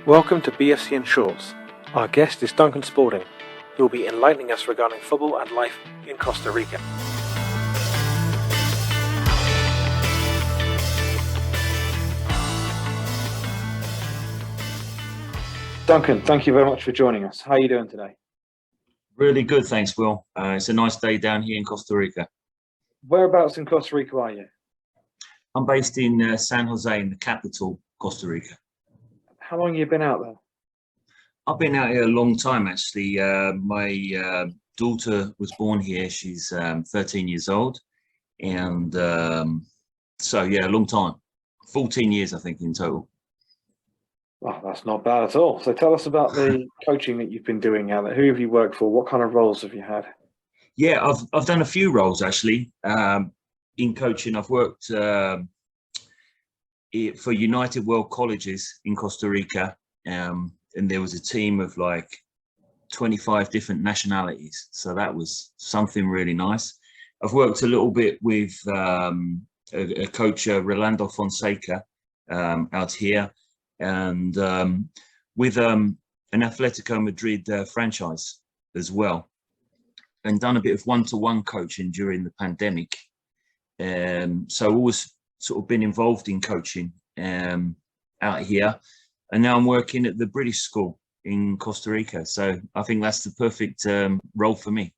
Welcome to BFCN Shorts. Our guest is Duncan Spalding, who will be enlightening us regarding football and life in Costa Rica. Duncan, thank you very much for joining us. How are you doing today? Really good, thanks, Will. It's a nice day down here in Costa Rica. Whereabouts in Costa Rica are you? I'm based in San Jose, in the capital, Costa Rica. How long have you been out there? I've been out here a long time, actually. My daughter was born here. She's 13 years old. And so, yeah, a long time. 14 years, I think, in total. Well, that's not bad at all. So tell us about the coaching that you've been doing out there. Who have you worked for? What kind of roles have you had? Yeah, I've done a few roles, actually, in coaching. I've worked for United World Colleges in Costa Rica. And there was a team of like 25 different nationalities. So that was something really nice. I've worked a little bit with a coach, Rolando Fonseca, out here, and with an Atletico Madrid franchise as well, and done a bit of one-to-one coaching during the pandemic. So always sort of been involved in coaching out here. And now I'm working at the British School in Costa Rica. So I think that's the perfect role for me.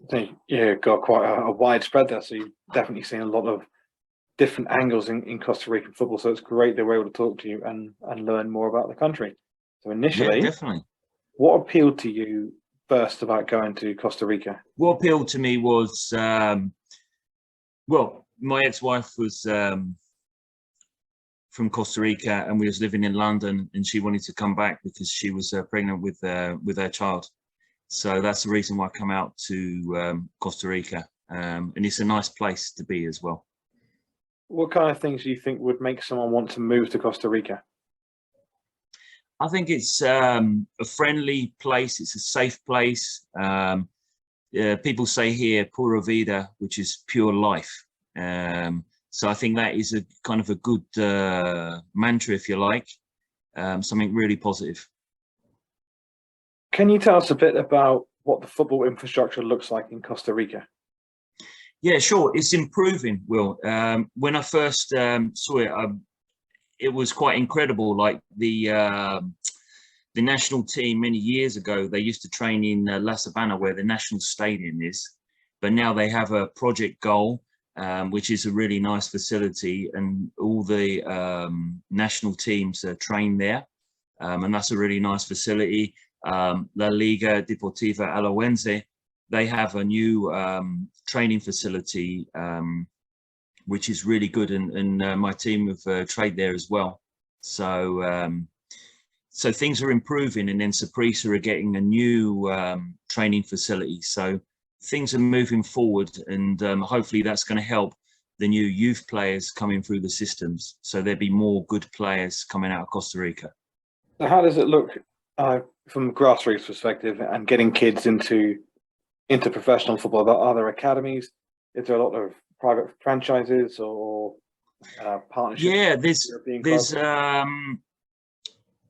So you've got quite a wide spread there. So you've definitely seen a lot of different angles in Costa Rican football. So it's great that we're able to talk to you and learn more about the country. So initially, yeah, definitely. What appealed to you first about going to Costa Rica? What appealed to me was, well, my ex-wife was from Costa Rica, and we was living in London, and she wanted to come back because she was pregnant with her child. So that's the reason why I come out to Costa Rica, and it's a nice place to be as well. What kind of things do you think would make someone want to move to Costa Rica? I think it's a friendly place. It's a safe place. People say here "pura vida," which is pure life. So I think that is a kind of a good mantra, if you like, something really positive. Can you tell us a bit about what the football infrastructure looks like in Costa Rica? Yeah, sure. It's improving, Will. When I first saw it, it was quite incredible. Like the national team many years ago, they used to train in La Sabana, where the national stadium is. But now they have a project goal, which is a really nice facility, and all the national teams train there, and that's a really nice facility. La Liga Deportiva Alajuelense, they have a new training facility, which is really good, and my team have trained there as well. So so things are improving, and then Saprissa are getting a new training facility. So things are moving forward, and hopefully that's going to help the new youth players coming through the systems. So there'll be more good players coming out of Costa Rica. So how does it look from a grassroots perspective and getting kids into professional football? Are there academies? Is there a lot of private franchises or partnerships? Yeah, there's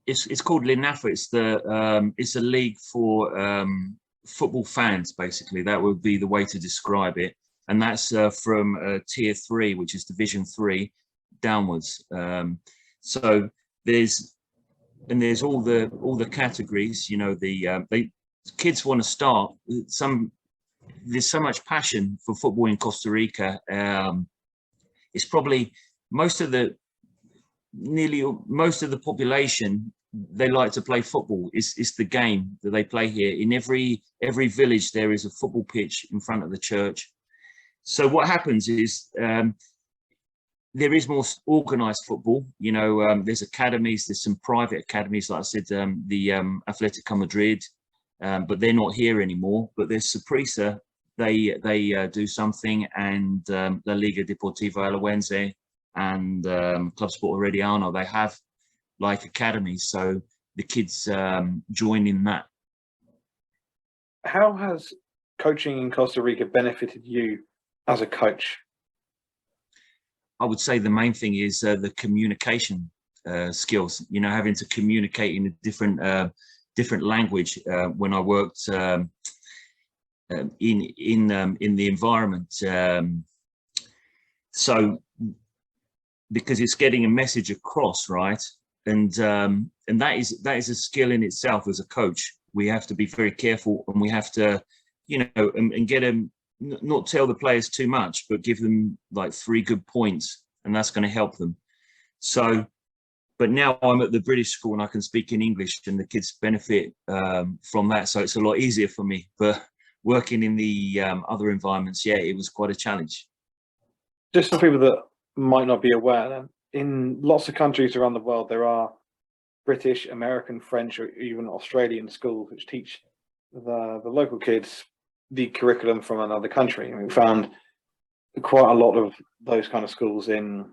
it's called Linafa. It's a league for football fans, basically. That would be the way to describe it, and that's from tier 3, which is Division 3 downwards. So there's all the categories. You know, the kids want to start. There's so much passion for football in Costa Rica. It's probably nearly most of the population, they like to play football. It's the game that they play here. In every village there is a football pitch in front of the church. So what happens is there is more organized football. You know, there's academies, there's some private academies, like I said, the Atletico Madrid, but they're not here anymore. But there's Saprissa, they do something, and La Liga Deportiva Alajuelense and Club Sport Herediano, they have like academies, so the kids join in that. How has coaching in Costa Rica benefited you as a coach? I would say the main thing is the communication skills. You know, having to communicate in a different language when I worked in the environment. So because it's getting a message across, right? And that is a skill in itself as a coach. We have to be very careful, and we have to, you know, and get them, not tell the players too much, but give them like 3 good points, and that's going to help them. So, but now I'm at the British school and I can speak in English, and the kids benefit from that. So it's a lot easier for me. But working in the other environments, yeah, it was quite a challenge. Just for people that might not be aware, then, in lots of countries around the world, there are British, American, French, or even Australian schools which teach the local kids the curriculum from another country. And we found quite a lot of those kind of schools in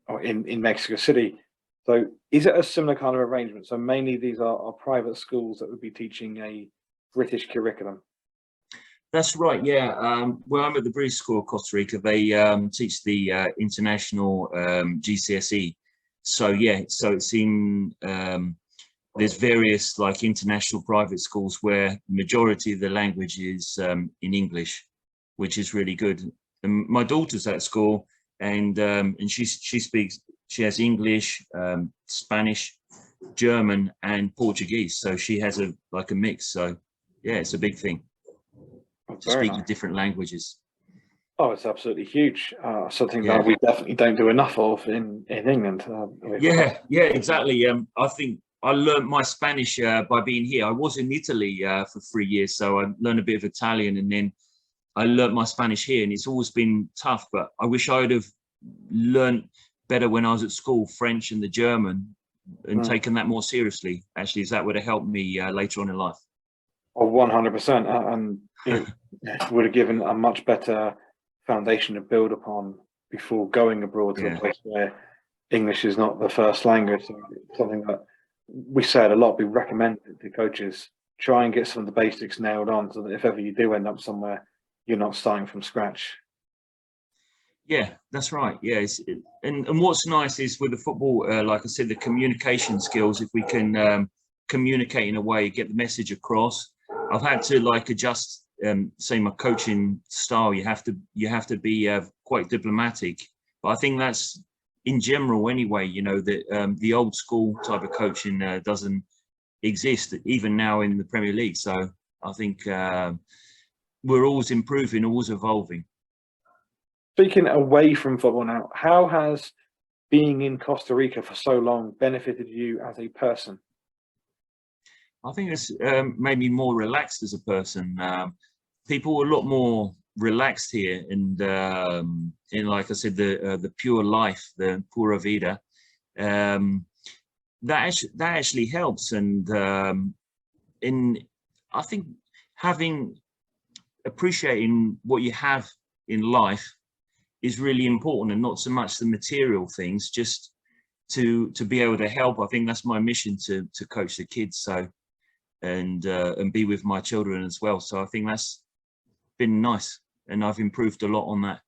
Mexico City. So is it a similar kind of arrangement? So mainly these are private schools that would be teaching a British curriculum. That's right, yeah. Well, I'm at the British School of Costa Rica. They teach the international GCSE. So yeah, so it's in, there's various like international private schools where the majority of the language is in English, which is really good. And my daughter's at school, and she has English, Spanish, German, and Portuguese. So she has a mix. So yeah, it's a big thing to speak in different languages. Oh, it's absolutely huge. Something that we definitely don't do enough of in England. Yeah, exactly. I think I learned my Spanish by being here. I was in Italy for 3 years, so I learned a bit of Italian, and then I learned my Spanish here, and it's always been tough. But I wish I would have learned better when I was at school, French and the German, and taken that more seriously. Actually, that would have helped me later on in life. Oh, 100%, and it would have given a much better foundation to build upon before going abroad to a place where English is not the first language. So something that we said a lot, we recommend to coaches, try and get some of the basics nailed on, so that if ever you do end up somewhere, you're not starting from scratch. Yeah, that's right. Yeah, and what's nice is with the football, like I said, the communication skills. If we can communicate in a way, get the message across. I've had to like adjust, say, my coaching style. You have to be quite diplomatic, but I think that's in general anyway. You know, that the old school type of coaching doesn't exist even now in the Premier League. So I think we're always improving, always evolving. Speaking away from football now, how has being in Costa Rica for so long benefited you as a person? I think it's made me more relaxed as a person. People are a lot more relaxed here, and like I said, the pure life, the pura vida, that actually helps. And I think appreciating what you have in life is really important, and not so much the material things, just to be able to help. I think that's my mission, to coach the kids, so and be with my children as well. So I think that's been nice, and I've improved a lot on that.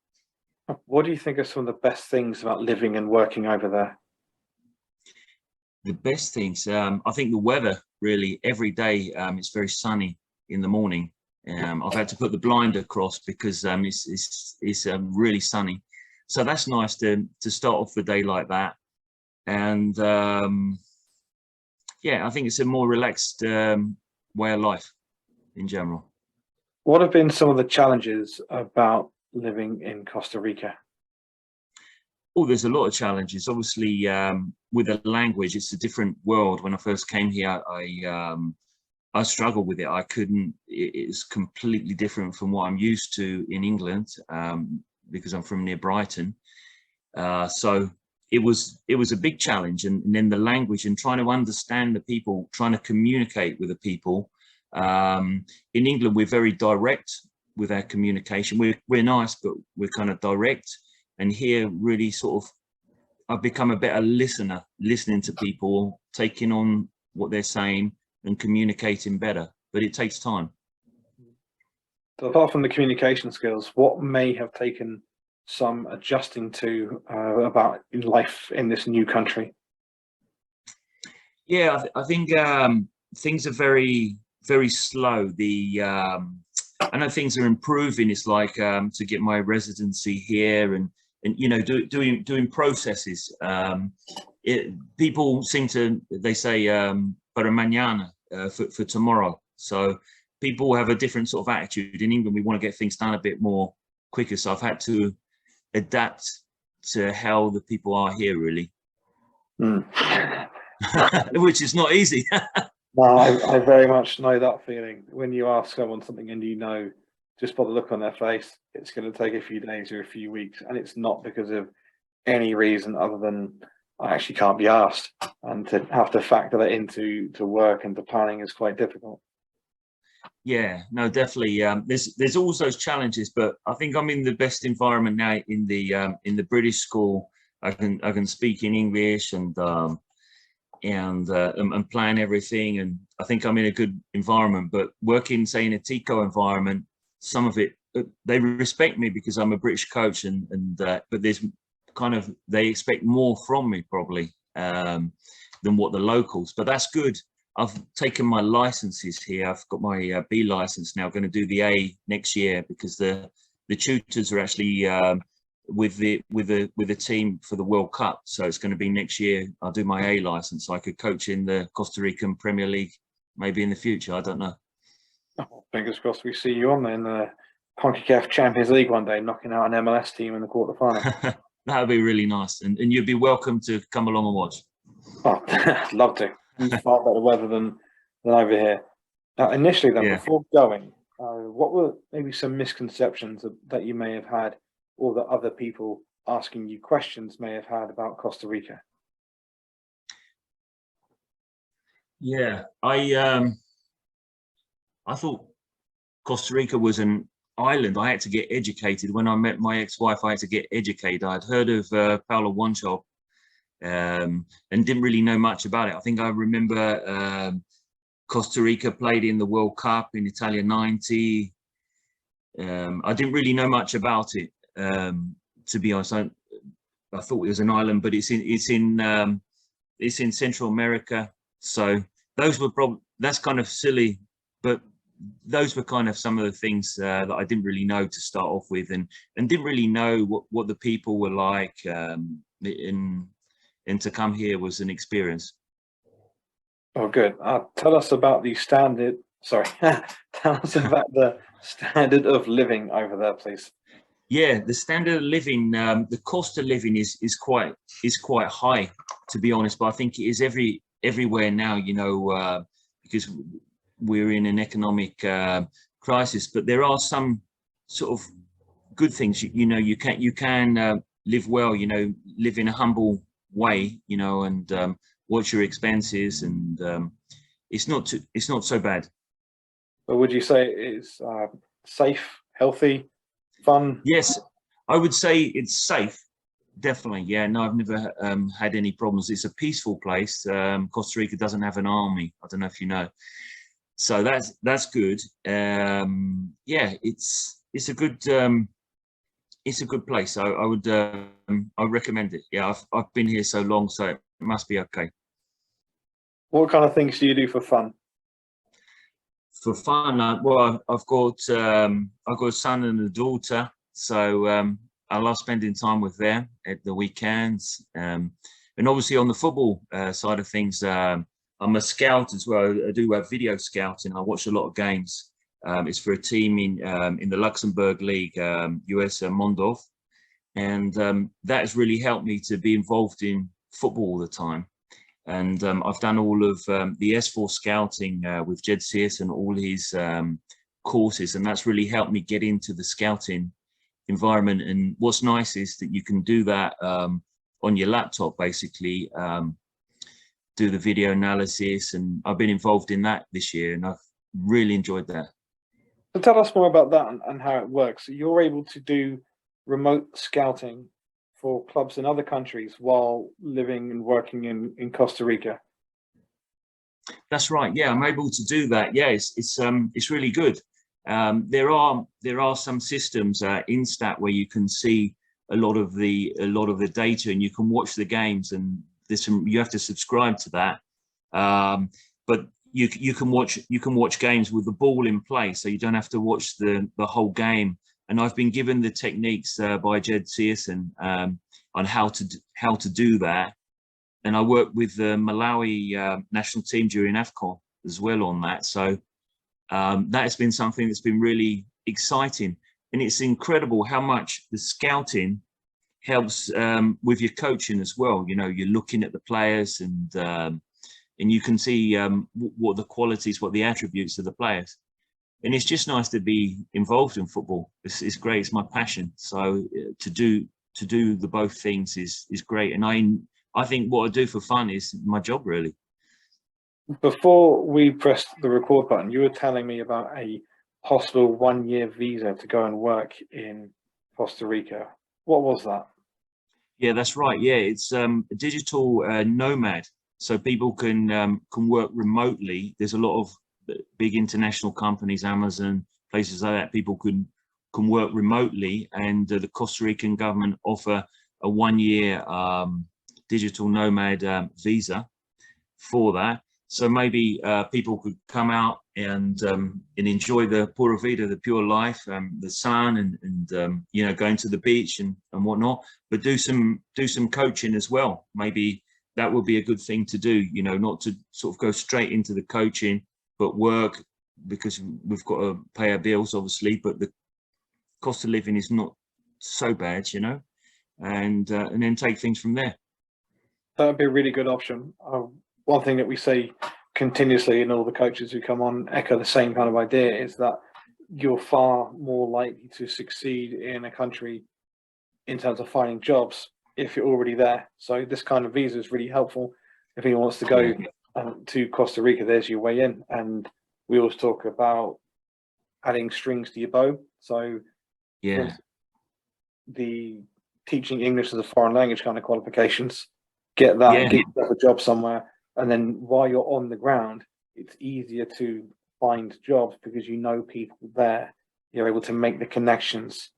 What do you think are some of the best things about living and working over there? The best things, I think the weather, really. Every day it's very sunny in the morning. I've had to put the blind across because it's really sunny, so that's nice to start off the day like that. And yeah, I think it's a more relaxed way of life in general. What have been some of the challenges about living in Costa Rica? Oh, there's a lot of challenges. Obviously, with the language, it's a different world. When I first came here, I struggled with it. I couldn't. It's completely different from what I'm used to in England, because I'm from near Brighton. So it was a big challenge, and then the language and trying to understand the people, trying to communicate with the people. In England, we're very direct with our communication. We're nice, but we're kind of direct. And here, really sort of, I've become a better listener, listening to people, taking on what they're saying and communicating better. But it takes time. So apart from the communication skills, what may have taken some adjusting to about life in this new country? Yeah, I think things are very, very slow. I know things are improving. It's like to get my residency here and you know doing processes. People seem to they say para mañana for tomorrow. So people have a different sort of attitude. In England, we want to get things done a bit more quicker. So I've had to adapt to how the people are here, really. Mm. Which is not easy. No, I very much know that feeling when you ask someone something and you know just by the look on their face, it's going to take a few days or a few weeks, and it's not because of any reason other than I actually can't be asked, and to have to factor that into work and to planning is quite difficult. Yeah, no, definitely. There's always those challenges, but I think I'm in the best environment now in the British school. I can speak in English and plan everything, and I think I'm in a good environment. But working, say, in a Tico environment, some of it they respect me because I'm a British coach, but there's kind of they expect more from me probably than what the locals. But that's good. I've taken my licenses here. I've got my B license now. I'm going to do the A next year because the tutors are actually with the team for the World Cup. So it's going to be next year. I'll do my A license, so I could coach in the Costa Rican Premier League maybe in the future. I don't know. Oh, fingers crossed we see you on in the CONCACAF Champions League one day, knocking out an MLS team in the quarterfinal. That would be really nice, and you'd be welcome to come along and watch. Oh, I'd love to. It's far better weather than over here. Now, initially, then, Yeah. before going, what were maybe some misconceptions that you may have had, or that other people asking you questions may have had about Costa Rica? Yeah, I thought Costa Rica was an island. I had to get educated. When I met my ex-wife, I had to get educated. I'd heard of Paulo Wanchope, and didn't really know much about it. I think I remember Costa Rica played in the World Cup in Italia 90. I didn't really know much about it, to be honest. I thought it was an island, but it's in Central America. So those were that's kind of silly, but those were kind of some of the things that I didn't really know to start off with, and didn't really know what the people were like. And to come here was an experience. Oh, good. Tell us about the standard. Sorry, tell us about the standard of living over there, please. Yeah, the standard of living, the cost of living is quite high, to be honest. But I think it is everywhere now, you know, because we're in an economic crisis. But there are some sort of good things. You know, you can live well. You know, live in a humble way. You know, and watch your expenses, and it's not so bad. But would you say it's safe, healthy, fun? Yes, I would say it's safe. Definitely, yeah. No, I've never had any problems. It's a peaceful place. Costa Rica doesn't have an army. I don't know if you know. So that's good. Yeah, it's a good place. I would I recommend it. Yeah, I've been here so long, so it must be okay. What kind of things do you do for fun? For fun, well, I've got a son and a daughter, so I love spending time with them at the weekends. And obviously on the football side of things, I'm a scout as well. I do video scouting. I watch a lot of games. It's for a team in the Luxembourg League, US Mondov, and that has really helped me to be involved in football all the time. And I've done all of the S4 scouting with Jed Sears and all his courses, and that's really helped me get into the scouting environment. And what's nice is that you can do that on your laptop, basically, do the video analysis, and I've been involved in that this year, and I've really enjoyed that. So tell us more about that and how it works. So you're able to do remote scouting for clubs in other countries while living and working in Costa Rica. That's right. Yeah, I'm able to do that. Yeah, it's really good. There are some systems in Stat where you can see a lot of the data, and you can watch the games, and you have to subscribe to that. But you can watch games with the ball in play, so you don't have to watch the whole game. And I've been given the techniques by Jed Searson on how to do that. And I worked with the Malawi national team during AFCON as well on that. So that has been something that's been really exciting. And it's incredible how much the scouting helps with your coaching as well. You know, you're looking at the players and you can see what the qualities, what the attributes of the players. And it's just nice to be involved in football. It's great. It's my passion. So to do the both things is great. And I think what I do for fun is my job, really. Before we pressed the record button, you were telling me about a possible 1-year visa to go and work in Costa Rica. What was that? Yeah, that's right. Yeah, it's a digital nomad, so people can work remotely. There's a lot of big international companies, Amazon, places like that. People can work remotely, and the Costa Rican government offer a 1-year digital nomad visa for that. So maybe people could come out and enjoy the pura vida, the pure life, the sun, and you know, going to the beach and whatnot. But do some coaching as well. Maybe that would be a good thing to do. You know, not to sort of go straight into the coaching, but work, because we've got to pay our bills, obviously. But the cost of living is not so bad, you know, and then take things from there. That would be a really good option. One thing that we say continuously, and all the coaches who come on echo the same kind of idea, is that you're far more likely to succeed in a country in terms of finding jobs if you're already there. So this kind of visa is really helpful. If anyone wants to go to Costa Rica, there's your way in. And we always talk about adding strings to your bow. So yeah, the teaching English as a foreign language kind of qualifications, get that, and get yourself a job somewhere. And then while you're on the ground, it's easier to find jobs because you know people there. You're able to make the connections.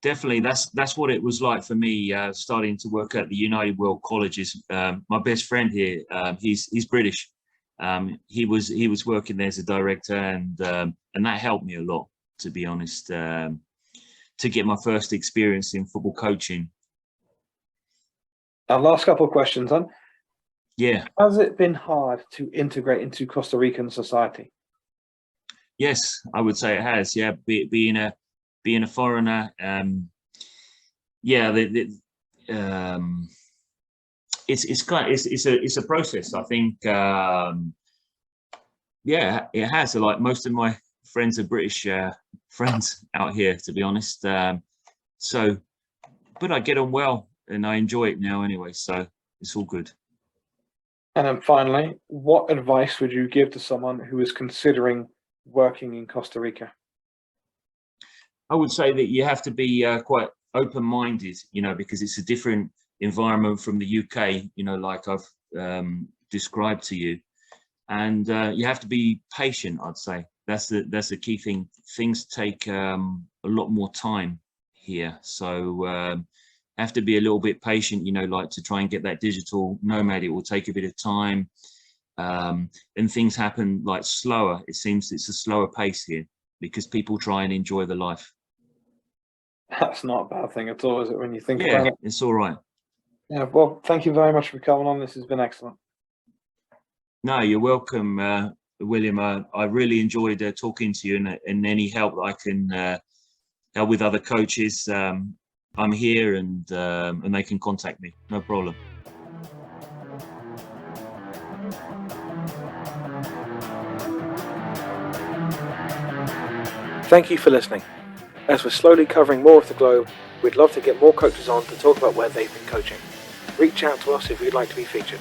Definitely, that's what it was like for me starting to work at the United World Colleges. My best friend here, he's British. He was working there as a director, and that helped me a lot, to be honest, to get my first experience in football coaching. Our last couple of questions, then. Yeah. Has it been hard to integrate into Costa Rican society? Yes, I would say it has. Yeah, being a foreigner. Yeah, it's a process. I think. Yeah, it has. Like most of my friends are British friends out here, to be honest. So, but I get on well, and I enjoy it now anyway. So it's all good. And then finally, what advice would you give to someone who is considering working in Costa Rica? I would say that you have to be quite open-minded, you know, because it's a different environment from the UK, you know, like I've described to you. And you have to be patient, I'd say. That's the key thing. Things take a lot more time here. So have to be a little bit patient, you know, like to try and get that digital nomad. It will take a bit of time, and things happen like slower. It seems it's a slower pace here because people try and enjoy the life. That's not a bad thing at all, is it, when you think about it? It's all right. Yeah, well, thank you very much for coming on. This has been excellent. No, you're welcome, William. I really enjoyed talking to you, and any help that I can help with other coaches. I'm here, and they can contact me. No problem. Thank you for listening. As we're slowly covering more of the globe, we'd love to get more coaches on to talk about where they've been coaching. Reach out to us if you'd like to be featured.